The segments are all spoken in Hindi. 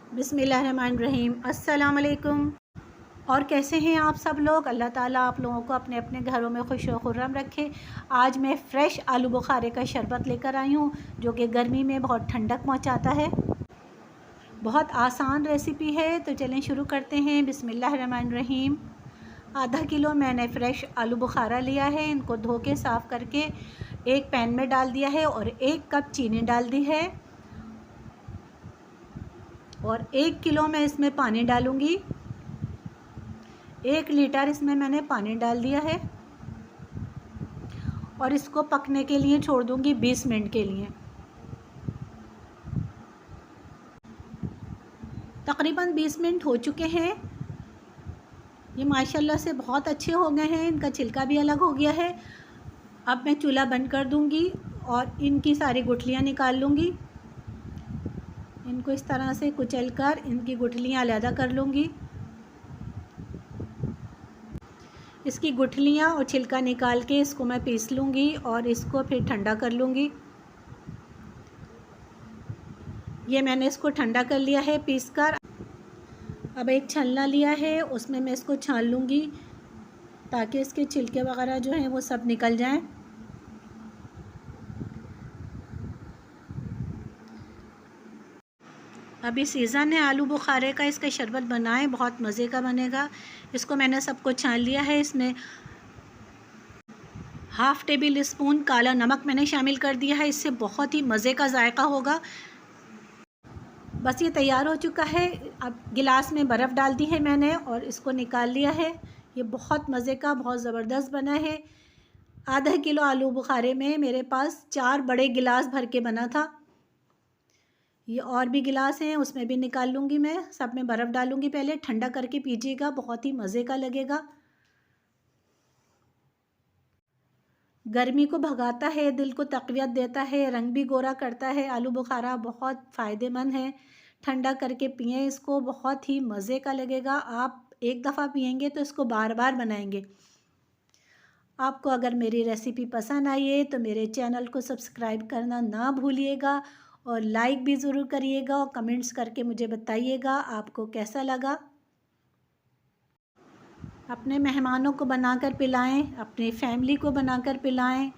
बिस्मिल्लाहिर्रहमानिर्रहीम। अस्सलाम वालेकुम। और कैसे हैं आप सब लोग? अल्लाह ताला आप लोगों को अपने अपने घरों में खुश व खुर्रम रखे। आज मैं फ़्रेश आलू बुखारे का शरबत लेकर आई हूँ, जो कि गर्मी में बहुत ठंडक पहुँचाता है। बहुत आसान रेसिपी है, तो चलें शुरू करते हैं। बिस्मिल्लाहिर्रहमानिर्रहीम। आधा किलो मैंने फ़्रेश आलू बुखारा लिया है। इनको धो के साफ़ करके एक पैन में डाल दिया है और 1 कप चीनी डाल दी है और 1 किलो मैं इसमें पानी डालूँगी। 1 लीटर इसमें मैंने पानी डाल दिया है और इसको पकने के लिए छोड़ दूँगी 20 मिनट के लिए। तकरीबन 20 मिनट हो चुके हैं। ये माशाल्लाह से बहुत अच्छे हो गए हैं, इनका छिलका भी अलग हो गया है। अब मैं चूल्हा बंद कर दूँगी और इनकी सारी गुठलियाँ निकाल लूँगी। इनको इस तरह से कुचलकर इनकी गुठलियाँ अलग कर लूँगी। इसकी गुठलियाँ और छिलका निकाल के इसको मैं पीस लूँगी और इसको फिर ठंडा कर लूँगी। ये मैंने इसको ठंडा कर लिया है पीस कर। अब एक छलना लिया है, उसमें मैं इसको छान लूँगी ताकि इसके छिलके वगैरह जो हैं वो सब निकल जाएं। अभी सीज़न है आलू बुखारे का, इसका शरबत बनाएं, बहुत मज़े का बनेगा। इसको मैंने सबको छान लिया है। इसमें हाफ़ टेबल स्पून काला नमक मैंने शामिल कर दिया है, इससे बहुत ही मज़े का जायका होगा। बस ये तैयार हो चुका है। अब गिलास में बर्फ़ डाल दी है मैंने और इसको निकाल लिया है। ये बहुत मज़े का, बहुत ज़बरदस्त बना है। आधा किलो आलू बुखारे में मेरे पास 4 बड़े गिलास भर के बना था। ये और भी गिलास हैं, उसमें भी निकाल लूँगी मैं। सब में बर्फ़ डालूँगी, पहले ठंडा करके पीजिएगा, बहुत ही मज़े का लगेगा। गर्मी को भगाता है, दिल को तक़वियत देता है, रंग भी गोरा करता है। आलू बुखारा बहुत फ़ायदेमंद है। ठंडा करके पिएं इसको, बहुत ही मज़े का लगेगा। आप एक दफ़ा पिएंगे तो इसको बार बार बनाएंगे। आपको अगर मेरी रेसिपी पसंद आई है तो मेरे चैनल को सब्सक्राइब करना ना भूलिएगा और लाइक भी ज़रूर करिएगा और कमेंट्स करके मुझे बताइएगा आपको कैसा लगा। अपने मेहमानों को बनाकर पिलाएं, अपनी फैमिली को बनाकर पिलाएं।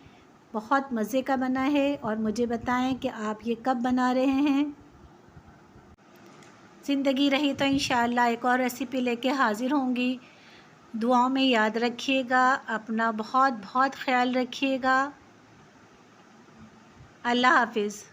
बहुत मज़े का बना है और मुझे बताएं कि आप ये कब बना रहे हैं। ज़िंदगी रही तो इंशाअल्लाह एक और रेसिपी लेके हाज़िर होंगी। दुआओं में याद रखिएगा, अपना बहुत बहुत ख्याल रखिएगा। अल्लाह हाफ़िज़।